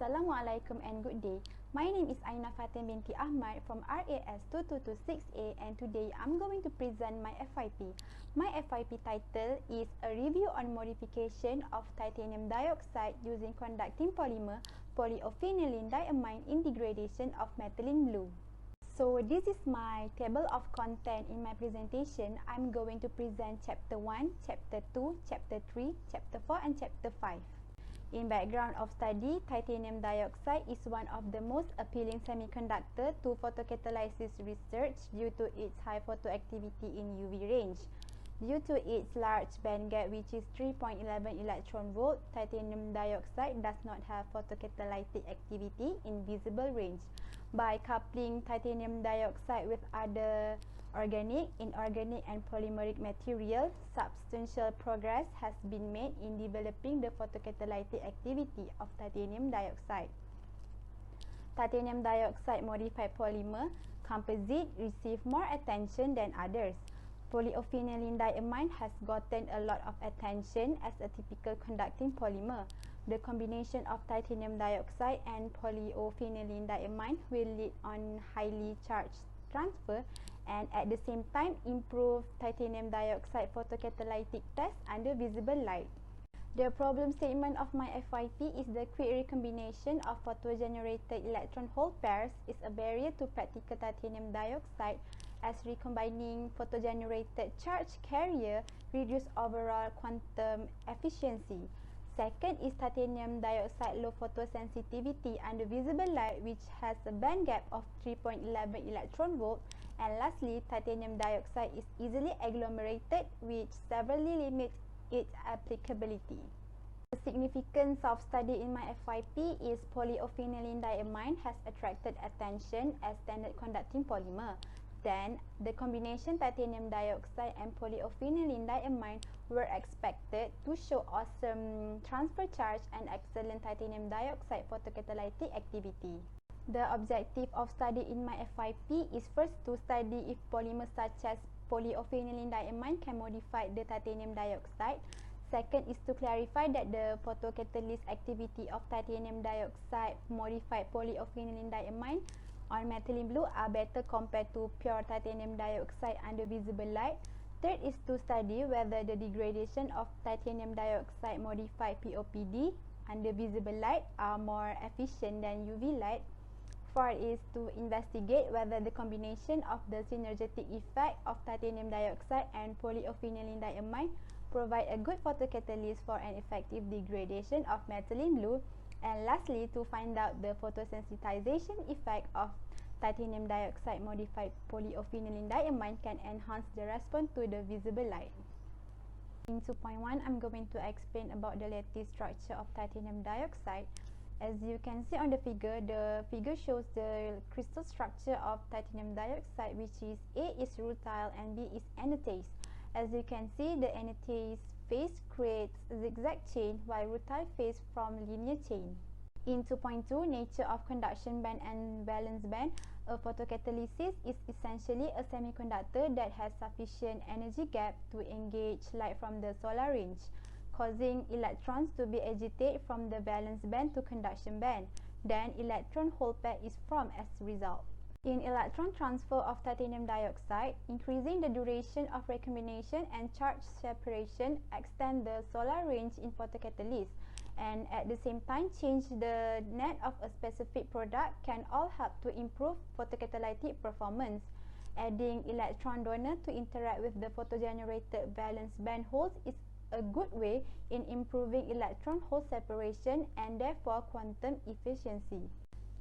Assalamualaikum and good day. My name is Aina Fatin binti Ahmad from RAS 2226A and today I'm going to present my FYP. My FYP title is A Review on Modification of Titanium Dioxide using Conducting Polymer Polyphenylene Diamine in Degradation of Methylene Blue. So this is my table of content in my presentation. I'm going to present Chapter 1, Chapter 2, Chapter 3, Chapter 4 and Chapter 5. In background of study, titanium dioxide is one of the most appealing semiconductor to photocatalysis research due to its high photoactivity in UV range. Due to its large band gap, which is 3.11 electron volt, titanium dioxide does not have photocatalytic activity in visible range. By coupling titanium dioxide with other organic, inorganic and polymeric material, substantial progress has been made in developing the photocatalytic activity of titanium dioxide. Titanium dioxide modified polymer composite receive more attention than others. Polyphenylene diamine has gotten a lot of attention as a typical conducting polymer. The combination of titanium dioxide and polyphenylene diamine will lead on highly charged transfer and at the same time improve titanium dioxide photocatalytic test under visible light. The problem statement of my FYP is the quick recombination of photogenerated electron hole pairs is a barrier to practical titanium dioxide as recombining photogenerated charge carrier reduce overall quantum efficiency. Second is titanium dioxide low photosensitivity under visible light which has a band gap of 3.11 electron volt. And lastly, titanium dioxide is easily agglomerated which severely limits its applicability. The significance of study in my FYP is polyphenylene diamine has attracted attention as standard conducting polymer. Then, the combination titanium dioxide and polyphenylene diamine were expected to show awesome transfer charge and excellent titanium dioxide photocatalytic activity. The objective of study in my FYP is first to study if polymers such as polyphenylene diamine can modify the titanium dioxide. Second is to clarify that the photocatalyst activity of titanium dioxide modified polyphenylene diamine on methylene blue are better compared to pure titanium dioxide under visible light. Third is to study whether the degradation of titanium dioxide modified POPD under visible light are more efficient than UV light. Fourth is to investigate whether the combination of the synergetic effect of titanium dioxide and polyphenylene diamine provide a good photocatalyst for an effective degradation of methylene blue. And lastly, to find out the photosensitization effect of titanium dioxide modified polyphenylene diamine can enhance the response to the visible light. In 2.1, I'm going to explain about the lattice structure of titanium dioxide. As you can see on the figure shows the crystal structure of titanium dioxide, which is A is rutile and B is anatase. As you can see, the anatase phase creates zigzag chain while rutile phase from linear chain. In 2.2, nature of conduction band and valence band, a photocatalysis is essentially a semiconductor that has sufficient energy gap to engage light from the solar range, causing electrons to be agitated from the valence band to conduction band. Then electron hole pair is formed as a result. In electron transfer of titanium dioxide, increasing the duration of recombination and charge separation extend the solar range in photocatalyst, and at the same time change the net of a specific product can all help to improve photocatalytic performance. Adding electron donor to interact with the photogenerated valence band holes is a good way in improving electron hole separation and therefore quantum efficiency.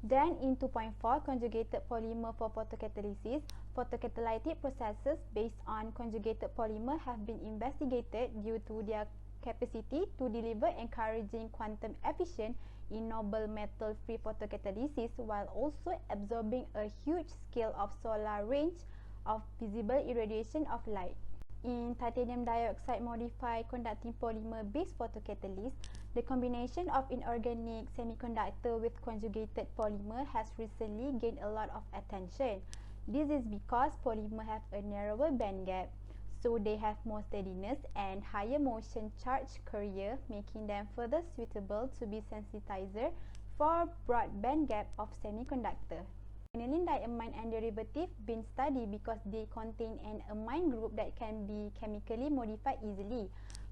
Then in 2.4, conjugated polymer for photocatalysis. Photocatalytic processes based on conjugated polymer have been investigated due to their capacity to deliver encouraging quantum efficient in noble metal-free photocatalysis while also absorbing a huge scale of solar range of visible irradiation of light. In titanium dioxide modified conducting polymer based photocatalyst, the combination of inorganic semiconductor with conjugated polymer has recently gained a lot of attention. This is because polymer have a narrower band gap, so they have more steadiness and higher motion charge carrier, making them further suitable to be sensitizer 4 broad band gap of semiconductor. Phenylene diamine and derivative been studied because they contain an amine group that can be chemically modified easily.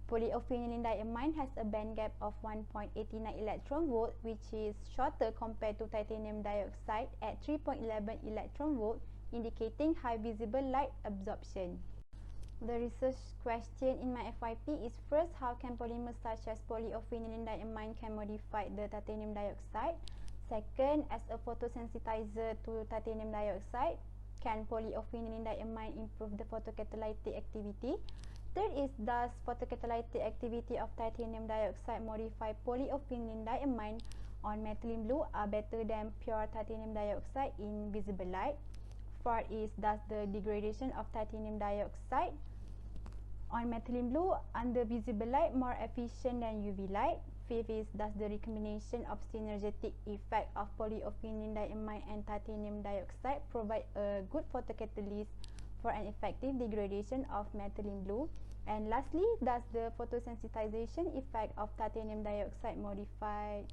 Polyphenylene diamine has a band gap of 1.89 electron volt, which is shorter compared to titanium dioxide at 3.11 electron volt, indicating high visible light absorption. The research question in my FYP is, first, how can polymers such as polyphenylene diamine can modify the titanium dioxide? Second, as a photosensitizer to titanium dioxide, can polyphenylene diamine improve the photocatalytic activity? Third is, does photocatalytic activity of titanium dioxide modify polyphenylene diamine on methylene blue are better than pure titanium dioxide in visible light? Fourth is, does the degradation of titanium dioxide on methylene blue under visible light more efficient than UV light? Fifth is, does the recombination of synergetic effect of polyphenylene diamine and titanium dioxide provide a good photocatalyst for an effective degradation of methylene blue? And lastly, does the photosensitization effect of titanium dioxide modified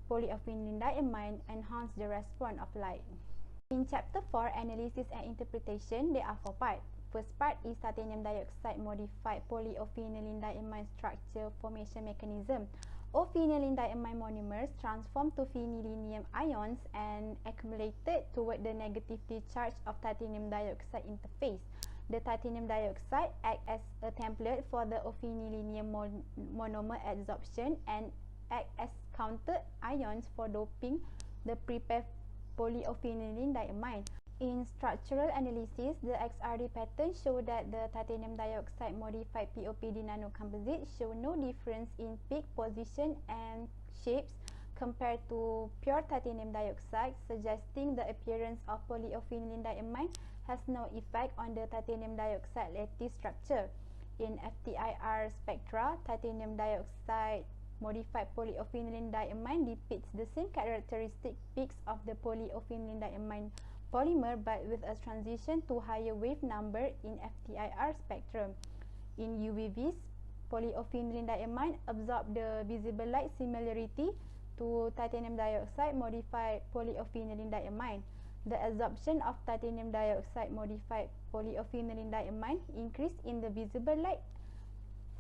polyphenylene diamine enhance the response of light? In Chapter 4, Analysis and Interpretation, there are 4 parts. First part is titanium dioxide modified polyphenylene diamine structure formation mechanism. All phenylene diamine monomers transform to phenylenium ions and accumulated toward the negatively charged of titanium dioxide interface. The titanium dioxide acts as a template for the phenylenium monomer adsorption and acts as counter ions for doping the prepared polyphenylene diamine. In structural analysis, the XRD pattern show that the titanium dioxide modified POPD nanocomposite show no difference in peak position and shapes compared to pure titanium dioxide, suggesting the appearance of polyphenylene diamine has no effect on the titanium dioxide lattice structure. In FTIR spectra, titanium dioxide modified polyphenylene diamine depicts the same characteristic peaks of the polyphenylene diamine polymer, but with a transition to higher wave number in FTIR spectrum. In UVVs, polyphenylene diamine absorb the visible light similarity to titanium dioxide modified polyphenylene diamine. The absorption of titanium dioxide modified polyphenylene diamine increase in the visible light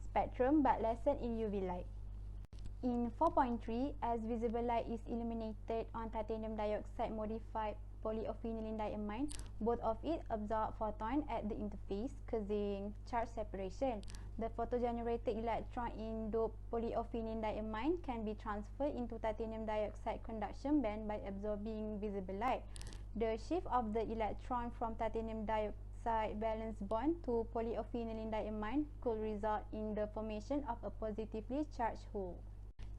spectrum but lessen in UV light. In 4.3, as visible light is illuminated on titanium dioxide modified polyphenylene diamine, both of it absorb photon at the interface, causing charge separation. The photogenerated electron in doped polyphenylene diamine can be transferred into titanium dioxide conduction band by absorbing visible light. The shift of the electron from titanium dioxide valence bond to polyphenylene diamine could result in the formation of a positively charged hole.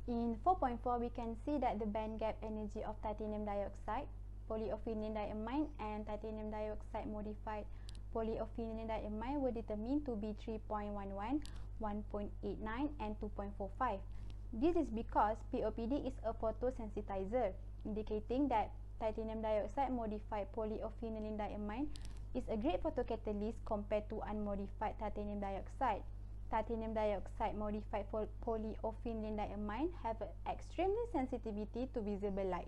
In 4.4, we can see that the band gap energy of titanium dioxide, polyphenylene diamine and titanium dioxide modified polyphenylene diamine were determined to be 3.11, 1.89 and 2.45. This is because POPD is a photosensitizer, indicating that titanium dioxide modified polyphenylene diamine is a great photocatalyst compared to unmodified titanium dioxide. Titanium dioxide modified polyphenylene diamine have extremely sensitivity to visible light.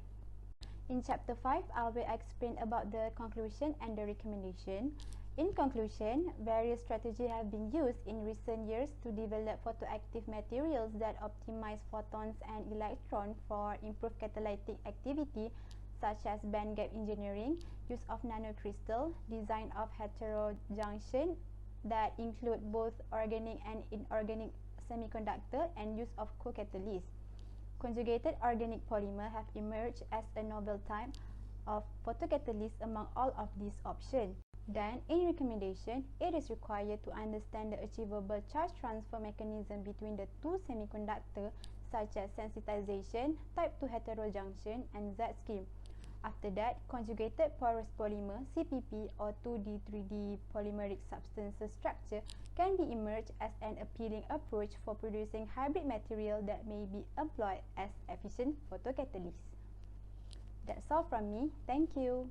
In Chapter 5, I will explain about the conclusion and the recommendation. In conclusion, various strategies have been used in recent years to develop photoactive materials that optimize photons and electrons for improved catalytic activity, such as band gap engineering, use of nanocrystal, design of heterojunction that include both organic and inorganic semiconductor, and use of co-catalysts. Conjugated organic polymer have emerged as a novel type of photocatalyst among all of these options. Then, in recommendation, it is required to understand the achievable charge transfer mechanism between the two semiconductors, such as sensitization, type 2 heterojunction, and Z-scheme. After that, conjugated porous polymer (CPP) or 2D, 3D polymeric substances structure can be emerged as an appealing approach for producing hybrid material that may be employed as efficient photocatalysts. That's all from me. Thank you.